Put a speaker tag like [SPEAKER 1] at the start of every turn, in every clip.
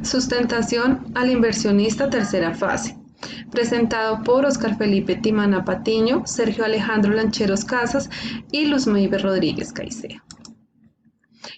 [SPEAKER 1] Sustentación al inversionista, tercera fase. Presentado por Oscar Felipe Timana Patiño, Sergio Alejandro Lancheros Casas y Luz Meibe Rodríguez Caicedo.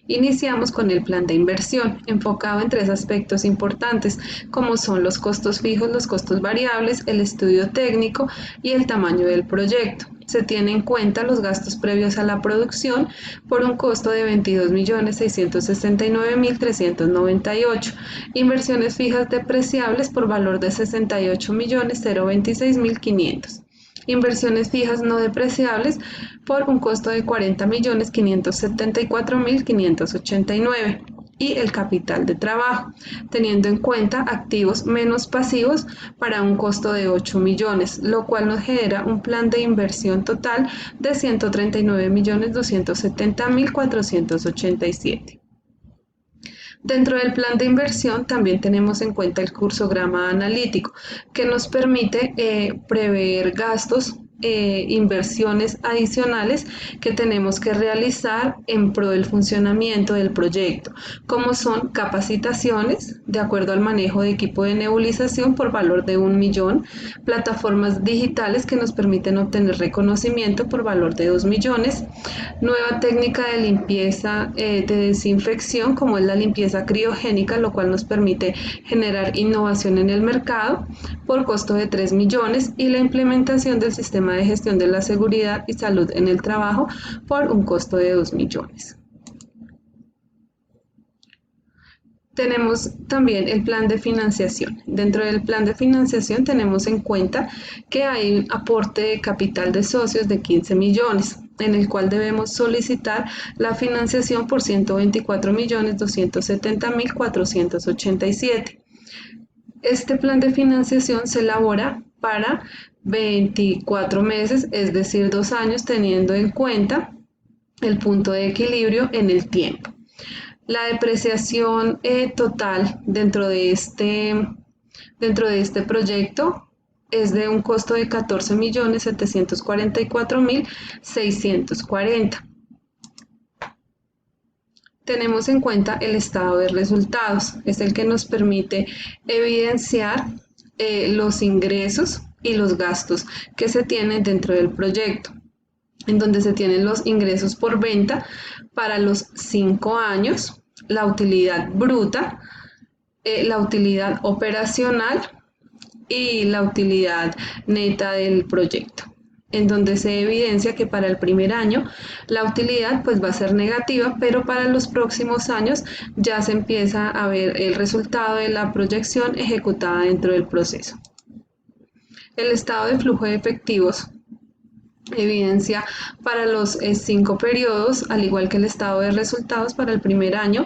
[SPEAKER 1] Iniciamos con el plan de inversión, enfocado en tres aspectos importantes, como son los costos fijos, los costos variables, el estudio técnico y el tamaño del proyecto. Se tienen en cuenta los gastos previos a la producción por un costo de 22.669.398, inversiones fijas depreciables por valor de 68.026.500. Inversiones fijas no depreciables por un costo de 40.574.589 y el capital de trabajo, teniendo en cuenta activos menos pasivos para un costo de 8 millones, lo cual nos genera un plan de inversión total de 139.270.487. Dentro del plan de inversión también tenemos en cuenta el cursograma analítico, que nos permite prever gastos, inversiones adicionales que tenemos que realizar en pro del funcionamiento del proyecto, como son capacitaciones de acuerdo al manejo de equipo de nebulización por valor de 1 millón, plataformas digitales que nos permiten obtener reconocimiento por valor de 2 millones, nueva técnica de limpieza de desinfección como es la limpieza criogénica, lo cual nos permite generar innovación en el mercado por costo de 3 millones y la implementación del sistema de gestión de la seguridad y salud en el trabajo por un costo de 2 millones. Tenemos también el plan de financiación. Dentro del plan de financiación tenemos en cuenta que hay un aporte de capital de socios de 15 millones, en el cual debemos solicitar la financiación por 124.270.487. Este plan de financiación se elabora para 24 meses, es decir, 2 años, teniendo en cuenta el punto de equilibrio en el tiempo. La depreciación total dentro de este proyecto es de un costo de 14.744.640. Tenemos en cuenta el estado de resultados, es el que nos permite evidenciar los ingresos y los gastos que se tienen dentro del proyecto, en donde se tienen los ingresos por venta para los 5 años, la utilidad bruta, la utilidad operacional y la utilidad neta del proyecto, en donde se evidencia que para el primer año la utilidad pues va a ser negativa, pero para los próximos años ya se empieza a ver el resultado de la proyección ejecutada dentro del proceso. El estado de flujo de efectivos evidencia para los 5 periodos, al igual que el estado de resultados para el primer año.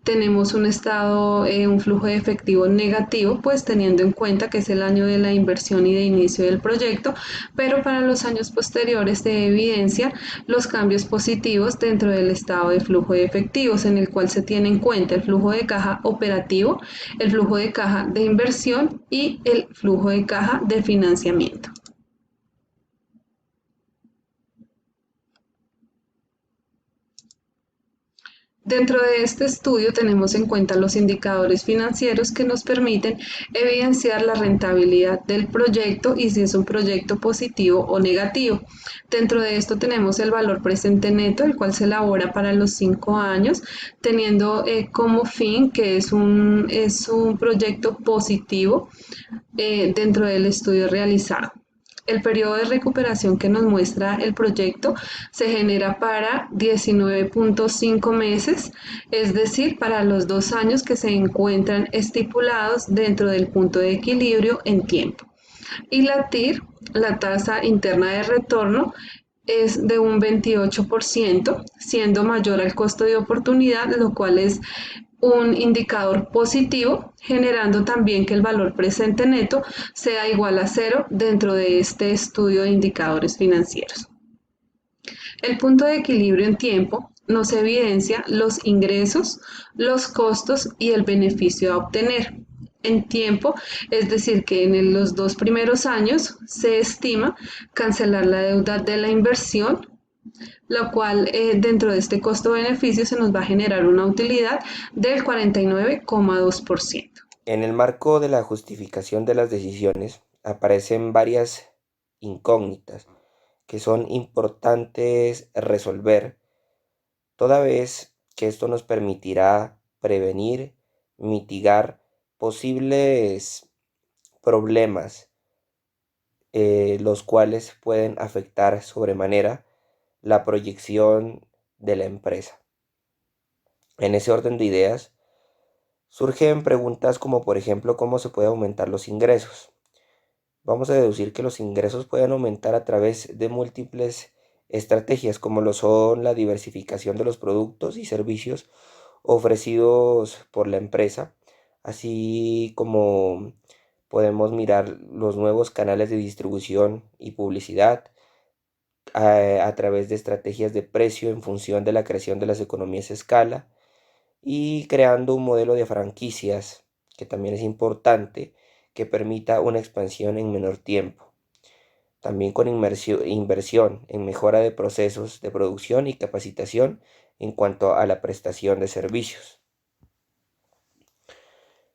[SPEAKER 1] Tenemos un flujo de efectivo negativo, pues teniendo en cuenta que es el año de la inversión y de inicio del proyecto, pero para los años posteriores se evidencia los cambios positivos dentro del estado de flujo de efectivos, en el cual se tiene en cuenta el flujo de caja operativo, el flujo de caja de inversión y el flujo de caja de financiamiento. Dentro de este estudio tenemos en cuenta los indicadores financieros que nos permiten evidenciar la rentabilidad del proyecto y si es un proyecto positivo o negativo. Dentro de esto tenemos el valor presente neto, el cual se elabora para los 5 años, teniendo como fin que es un proyecto positivo dentro del estudio realizado. El periodo de recuperación que nos muestra el proyecto se genera para 19.5 meses, es decir, para los 2 años que se encuentran estipulados dentro del punto de equilibrio en tiempo. Y la TIR, la tasa interna de retorno, es de un 28%, siendo mayor al costo de oportunidad, lo cual es un indicador positivo, generando también que el valor presente neto sea igual a 0 dentro de este estudio de indicadores financieros. El punto de equilibrio en tiempo nos evidencia los ingresos, los costos y el beneficio a obtener. En tiempo, es decir, que en los 2 primeros años se estima cancelar la deuda de la inversión lo cual dentro de este costo-beneficio se nos va a generar una utilidad del 49,2%.
[SPEAKER 2] En el marco de la justificación de las decisiones aparecen varias incógnitas que son importantes resolver, toda vez que esto nos permitirá prevenir, mitigar posibles problemas, los cuales pueden afectar sobremanera la proyección de la empresa. En ese orden de ideas, surgen preguntas como por ejemplo cómo se puede aumentar los ingresos. Vamos a deducir que los ingresos pueden aumentar a través de múltiples estrategias como lo son la diversificación de los productos y servicios ofrecidos por la empresa, así como podemos mirar los nuevos canales de distribución y publicidad a través de estrategias de precio en función de la creación de las economías a escala y creando un modelo de franquicias que también es importante que permita una expansión en menor tiempo. También con inversión en mejora de procesos de producción y capacitación en cuanto a la prestación de servicios.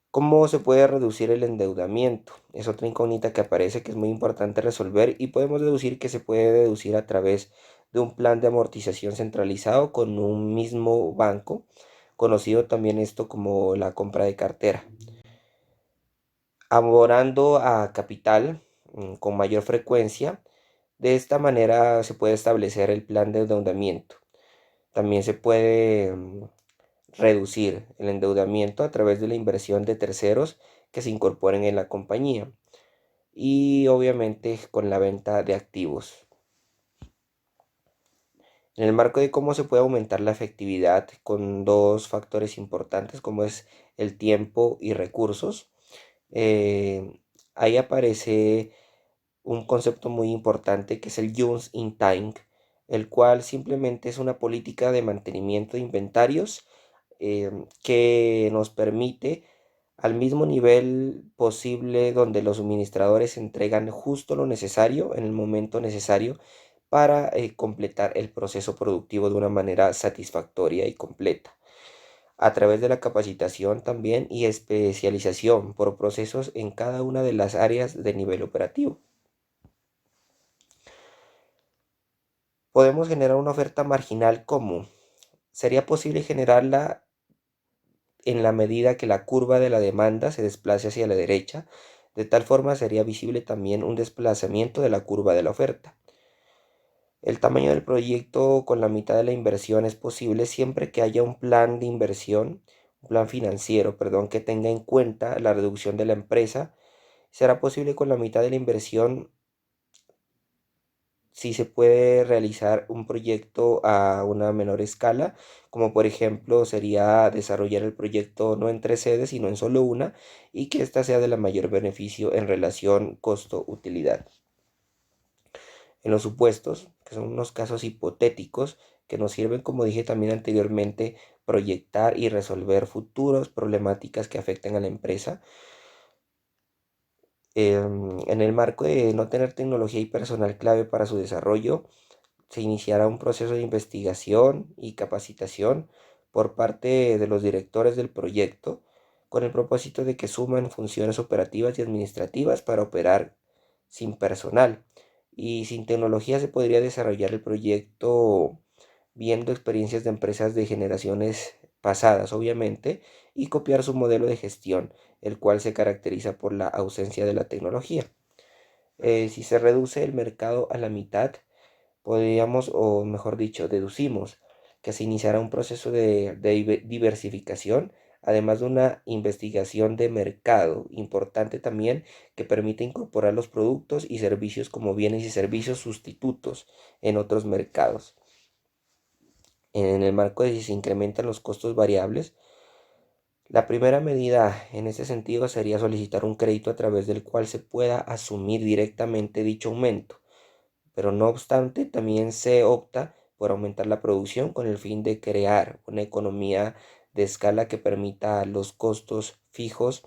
[SPEAKER 2] ¿Cómo se puede reducir el endeudamiento? Es otra incógnita que aparece que es muy importante resolver y podemos deducir que se puede deducir a través de un plan de amortización centralizado con un mismo banco, conocido también esto como la compra de cartera. Abonando a capital con mayor frecuencia, de esta manera se puede establecer el plan de endeudamiento. También se puede reducir el endeudamiento a través de la inversión de terceros que se incorporen en la compañía y obviamente con la venta de activos. En el marco de cómo se puede aumentar la efectividad con dos factores importantes como es el tiempo y recursos, ahí aparece un concepto muy importante que es el Just in Time, el cual simplemente es una política de mantenimiento de inventarios que nos permite al mismo nivel posible donde los suministradores entregan justo lo necesario en el momento necesario para completar el proceso productivo de una manera satisfactoria y completa, a través de la capacitación también y especialización por procesos en cada una de las áreas de nivel operativo. Podemos generar una oferta marginal como sería posible generarla en la medida que la curva de la demanda se desplace hacia la derecha, de tal forma sería visible también un desplazamiento de la curva de la oferta. El tamaño del proyecto con la mitad de la inversión es posible siempre que haya un plan de inversión, un plan financiero, perdón, que tenga en cuenta la reducción de la empresa. Será posible con la mitad de la inversión si se puede realizar un proyecto a una menor escala, como por ejemplo sería desarrollar el proyecto no en tres sedes, sino en solo una, y que ésta sea de la mayor beneficio en relación costo-utilidad. En los supuestos, que son unos casos hipotéticos que nos sirven, como dije también anteriormente, proyectar y resolver futuras problemáticas que afecten a la empresa. En el marco de no tener tecnología y personal clave para su desarrollo, se iniciará un proceso de investigación y capacitación por parte de los directores del proyecto con el propósito de que sumen funciones operativas y administrativas para operar sin personal. Y sin tecnología se podría desarrollar el proyecto viendo experiencias de empresas de generaciones pasadas, obviamente, y copiar su modelo de gestión, el cual se caracteriza por la ausencia de la tecnología. Si se reduce el mercado a la mitad, podríamos, o mejor dicho, deducimos que se iniciará un proceso de diversificación, además de una investigación de mercado importante también que permite incorporar los productos y servicios como bienes y servicios sustitutos en otros mercados. En el marco de si se incrementan los costos variables, la primera medida en este sentido sería solicitar un crédito a través del cual se pueda asumir directamente dicho aumento, pero no obstante también se opta por aumentar la producción con el fin de crear una economía de escala que permita a los costos fijos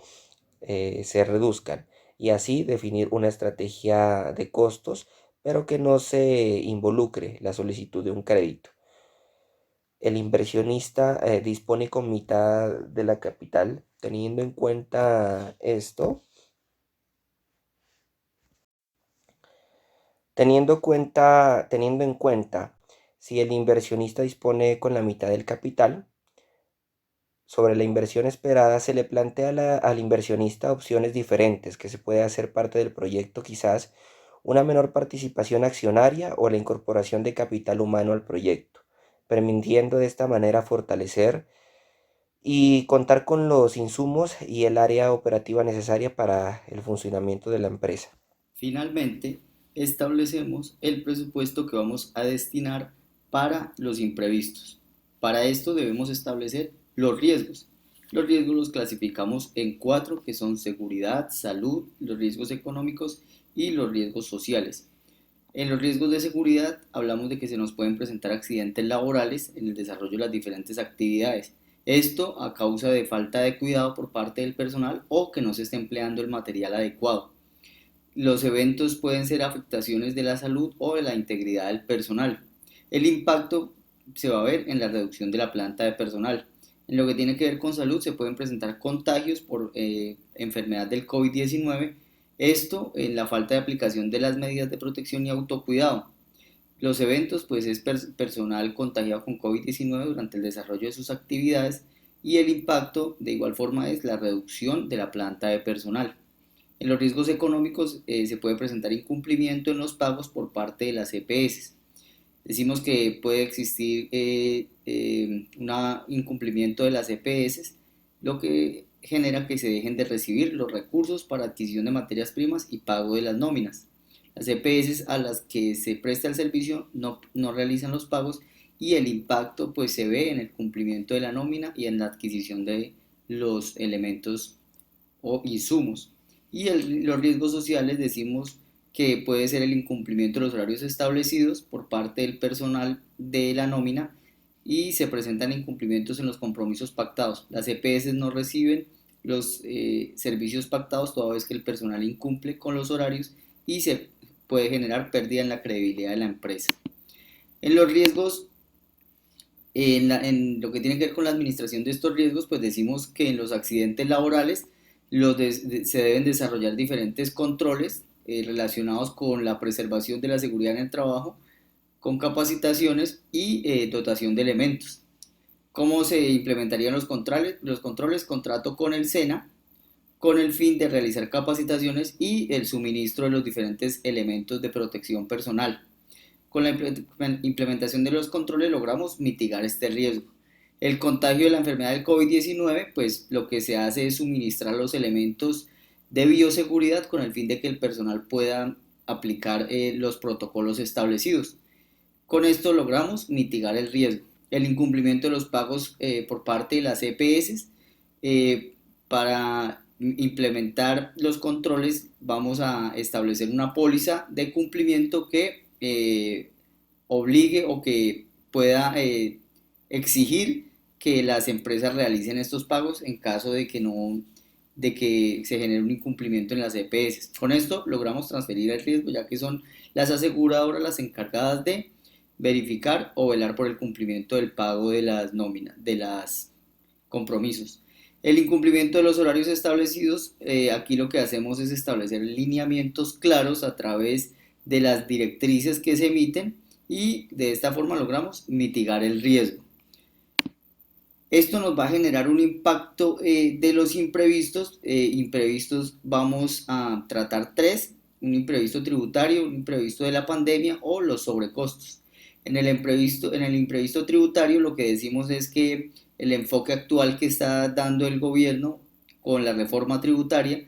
[SPEAKER 2] se reduzcan y así definir una estrategia de costos pero que no se involucre la solicitud de un crédito. El inversionista dispone con mitad de la capital. Teniendo en cuenta esto, teniendo en cuenta si el inversionista dispone con la mitad del capital, sobre la inversión esperada se le plantea al inversionista opciones diferentes que se puede hacer parte del proyecto, quizás una menor participación accionaria o la incorporación de capital humano al proyecto, permitiendo de esta manera fortalecer y contar con los insumos y el área operativa necesaria para el funcionamiento de la empresa.
[SPEAKER 3] Finalmente, establecemos el presupuesto que vamos a destinar para los imprevistos. Para esto debemos establecer los riesgos. Los riesgos los clasificamos en cuatro, que son seguridad, salud, los riesgos económicos y los riesgos sociales. En los riesgos de seguridad hablamos de que se nos pueden presentar accidentes laborales en el desarrollo de las diferentes actividades. Esto a causa de falta de cuidado por parte del personal o que no se esté empleando el material adecuado. Los eventos pueden ser afectaciones de la salud o de la integridad del personal. El impacto se va a ver en la reducción de la planta de personal. En lo que tiene que ver con salud se pueden presentar contagios por enfermedad del COVID-19, esto en la falta de aplicación de las medidas de protección y autocuidado. Los eventos pues es personal contagiado con COVID-19 durante el desarrollo de sus actividades y el impacto de igual forma es la reducción de la planta de personal. En los riesgos económicos se puede presentar incumplimiento en los pagos por parte de las EPS. Decimos que puede existir un incumplimiento de las EPS, lo que genera que se dejen de recibir los recursos para adquisición de materias primas y pago de las nóminas. Las EPS a las que se presta el servicio no realizan los pagos y el impacto pues se ve en el cumplimiento de la nómina y en la adquisición de los elementos o insumos. Y los riesgos sociales decimos que puede ser el incumplimiento de los horarios establecidos por parte del personal de la nómina y se presentan incumplimientos en los compromisos pactados. Las EPS no reciben los servicios pactados toda vez que el personal incumple con los horarios y se puede generar pérdida en la credibilidad de la empresa. En los riesgos, en lo que tiene que ver con la administración de estos riesgos, pues decimos que en los accidentes laborales se deben desarrollar diferentes controles relacionados con la preservación de la seguridad en el trabajo, con capacitaciones y dotación de elementos. ¿Cómo se implementarían los controles? Los controles, contrato con el SENA, con el fin de realizar capacitaciones y el suministro de los diferentes elementos de protección personal. Con la implementación de los controles logramos mitigar este riesgo. El contagio de la enfermedad del COVID-19, pues lo que se hace es suministrar los elementos de bioseguridad con el fin de que el personal pueda aplicar los protocolos establecidos. Con esto logramos mitigar el riesgo. El incumplimiento de los pagos por parte de las EPS. Para implementar los controles vamos a establecer una póliza de cumplimiento que obligue o que pueda exigir que las empresas realicen estos pagos en caso de que no de que se genere un incumplimiento en las EPS. Con esto logramos transferir el riesgo, ya que son las aseguradoras las encargadas de verificar o velar por el cumplimiento del pago de las nóminas, de los compromisos. El incumplimiento de los horarios establecidos, aquí lo que hacemos es establecer lineamientos claros a través de las directrices que se emiten y de esta forma logramos mitigar el riesgo. Esto nos va a generar un impacto de los imprevistos. Imprevistos vamos a tratar tres: un imprevisto tributario, un imprevisto de la pandemia o los sobrecostos. En el imprevisto tributario lo que decimos es que el enfoque actual que está dando el gobierno con la reforma tributaria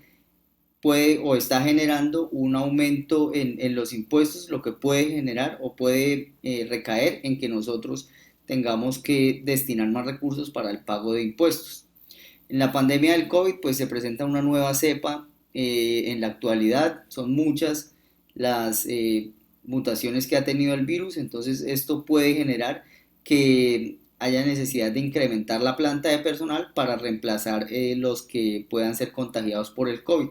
[SPEAKER 3] puede o está generando un aumento en los impuestos, lo que puede generar o puede recaer en que nosotros tengamos que destinar más recursos para el pago de impuestos. En la pandemia del COVID pues se presenta una nueva cepa en la actualidad, son muchas las mutaciones que ha tenido el virus, entonces esto puede generar que haya necesidad de incrementar la planta de personal para reemplazar los que puedan ser contagiados por el COVID.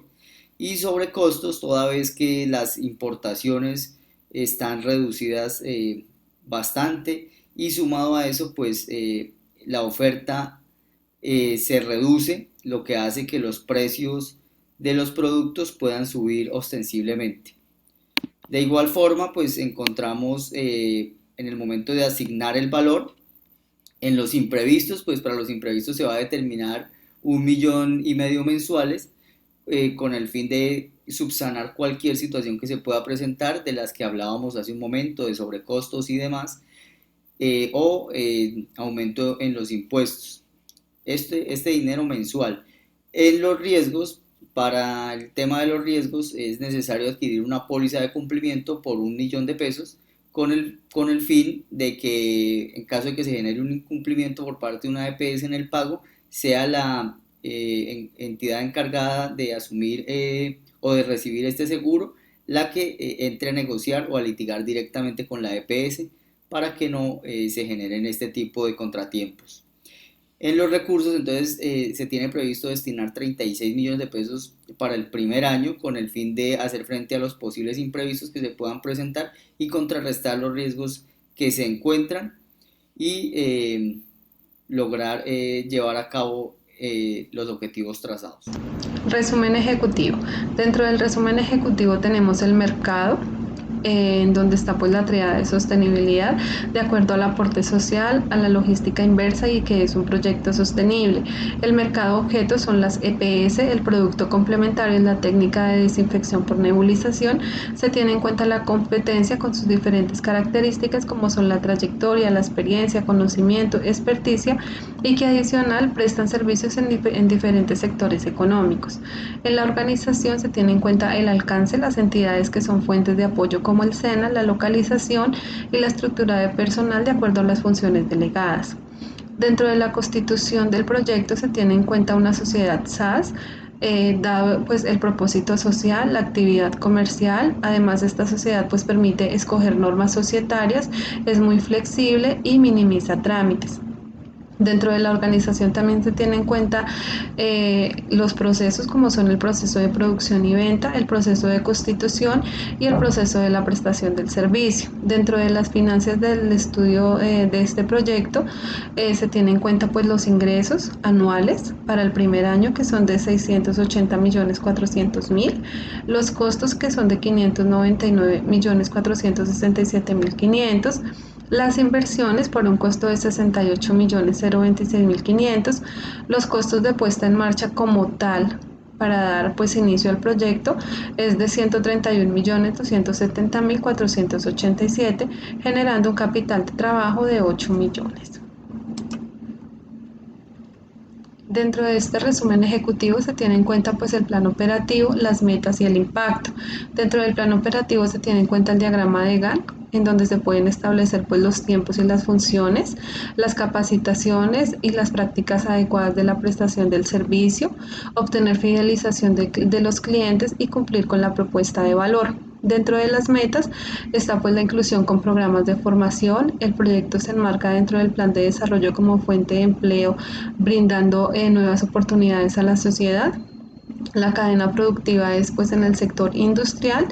[SPEAKER 3] Y sobre costos, toda vez que las importaciones están reducidas bastante, y sumado a eso pues la oferta se reduce, lo que hace que los precios de los productos puedan subir ostensiblemente. De igual forma, pues encontramos en el momento de asignar el valor, en los imprevistos, pues para los imprevistos se va a determinar 1,5 millones mensuales con el fin de subsanar cualquier situación que se pueda presentar, de las que hablábamos hace un momento, de sobrecostos y demás, o aumento en los impuestos. Este dinero mensual. En los riesgos, para el tema de los riesgos, es necesario adquirir una póliza de cumplimiento por 1 millón de pesos con el fin de que en caso de que se genere un incumplimiento por parte de una EPS en el pago, sea la entidad encargada de asumir o de recibir este seguro la que entre a negociar o a litigar directamente con la EPS para que no se generen este tipo de contratiempos. En los recursos, entonces, se tiene previsto destinar 36 millones de pesos para el primer año con el fin de hacer frente a los posibles imprevistos que se puedan presentar y contrarrestar los riesgos que se encuentran, y lograr llevar a cabo los objetivos trazados.
[SPEAKER 1] Resumen ejecutivo. Dentro del resumen ejecutivo tenemos el mercado, en donde está pues la triada de sostenibilidad de acuerdo al aporte social, a la logística inversa y que es un proyecto sostenible. El mercado objeto son las EPS, el producto complementario es la técnica de desinfección por nebulización. Se tiene en cuenta la competencia con sus diferentes características como son la trayectoria, la experiencia, conocimiento, experticia, y que adicional prestan servicios en diferentes sectores económicos. En la organización se tiene en cuenta el alcance, las entidades que son fuentes de apoyo como el SENA, la localización y la estructura de personal de acuerdo a las funciones delegadas. Dentro de la constitución del proyecto se tiene en cuenta una sociedad SAS, dado pues el propósito social, la actividad comercial. Además, esta sociedad pues permite escoger normas societarias, es muy flexible y minimiza trámites. Dentro de la organización también se tiene en cuenta los procesos como son el proceso de producción y venta, el proceso de constitución y el proceso de la prestación del servicio. Dentro de las finanzas del estudio de este proyecto se tiene en cuenta pues los ingresos anuales para el primer año, que son de 680.400.000, los costos, que son de 599.467.500, las inversiones por un costo de 68.026.500, los costos de puesta en marcha como tal para dar pues inicio al proyecto es de 131.270.487, generando un capital de trabajo de 8 millones. Dentro de este resumen ejecutivo se tiene en cuenta pues el plan operativo, las metas y el impacto. Dentro del plan operativo se tiene en cuenta el diagrama de Gantt, en donde se pueden establecer pues los tiempos y las funciones, las capacitaciones y las prácticas adecuadas de la prestación del servicio, obtener fidelización de los clientes y cumplir con la propuesta de valor. Dentro de las metas está pues la inclusión con programas de formación. El proyecto se enmarca dentro del plan de desarrollo como fuente de empleo, brindando nuevas oportunidades a la sociedad. La cadena productiva es pues en el sector industrial.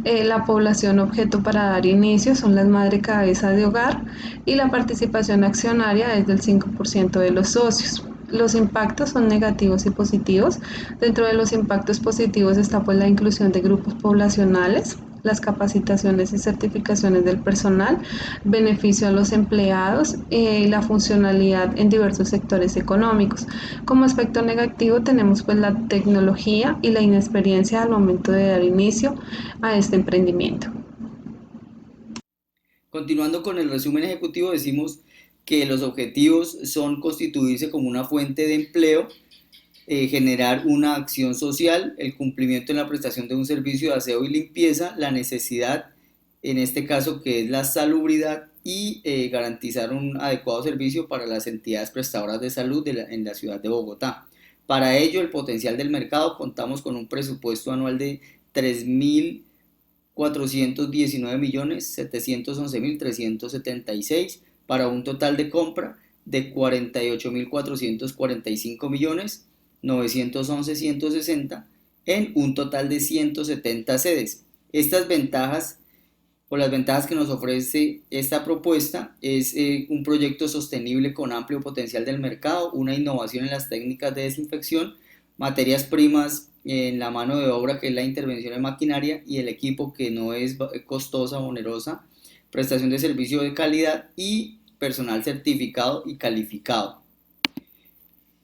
[SPEAKER 1] La población objeto para dar inicio son las madres cabezas de hogar y la participación accionaria es del 5% de los socios. Los impactos son negativos y positivos. Dentro de los impactos positivos está pues la inclusión de grupos poblacionales, las capacitaciones y certificaciones del personal, beneficio a los empleados y la funcionalidad en diversos sectores económicos. Como aspecto negativo tenemos pues la tecnología y la inexperiencia al momento de dar inicio a este emprendimiento.
[SPEAKER 3] Continuando con el resumen ejecutivo, decimos que los objetivos son constituirse como una fuente de empleo, generar una acción social, el cumplimiento en la prestación de un servicio de aseo y limpieza, la necesidad, en este caso que es la salubridad, y garantizar un adecuado servicio para las entidades prestadoras de salud en la ciudad de Bogotá. Para ello, el potencial del mercado, contamos con un presupuesto anual de 3.419.711.376 para un total de compra de 48.445.911.160 en un total de 170 sedes. Estas ventajas o las ventajas que nos ofrece esta propuesta es un proyecto sostenible con amplio potencial del mercado, una innovación en las técnicas de desinfección, materias primas en la mano de obra que es la intervención en maquinaria y el equipo que no es costosa o onerosa, prestación de servicio de calidad y personal certificado y calificado.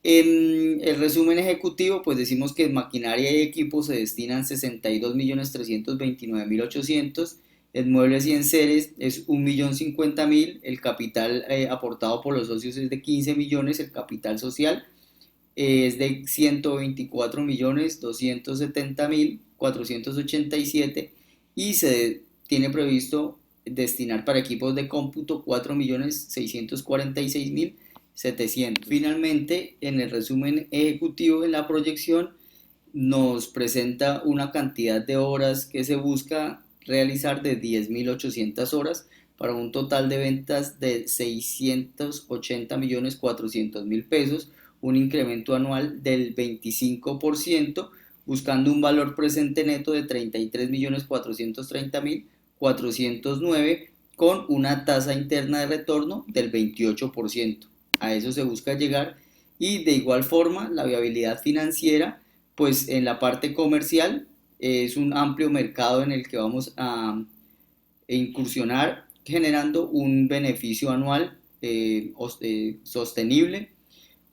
[SPEAKER 3] En el resumen ejecutivo, pues decimos que en maquinaria y equipo se destinan 62.329.800, en muebles y enseres es 1.050.000, el capital aportado por los socios es de 15 millones, el capital social es de 124.270.487 y se tiene previsto destinar para equipos de cómputo 4.646.700. Finalmente, en el resumen ejecutivo en la proyección nos presenta una cantidad de horas que se busca realizar de 10.800 horas para un total de ventas de 680.400.000 pesos, un incremento anual del 25%, buscando un valor presente neto de 33.430.409 con una tasa interna de retorno del 28%. A eso se busca llegar y de igual forma la viabilidad financiera, pues en la parte comercial es un amplio mercado en el que vamos a incursionar generando un beneficio anual sostenible.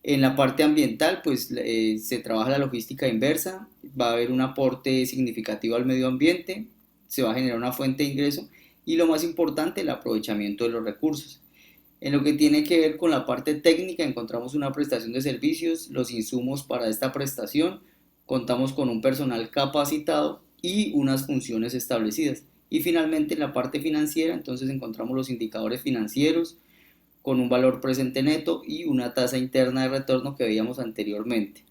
[SPEAKER 3] En la parte ambiental, pues se trabaja la logística inversa, va a haber un aporte significativo al medio ambiente, se va a generar una fuente de ingreso y lo más importante, el aprovechamiento de los recursos. En lo que tiene que ver con la parte técnica, encontramos una prestación de servicios, los insumos para esta prestación, contamos con un personal capacitado y unas funciones establecidas. Y finalmente en la parte financiera, entonces encontramos los indicadores financieros con un valor presente neto y una tasa interna de retorno que veíamos anteriormente.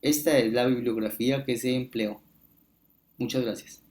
[SPEAKER 3] Esta es la bibliografía que se empleó. Muchas gracias.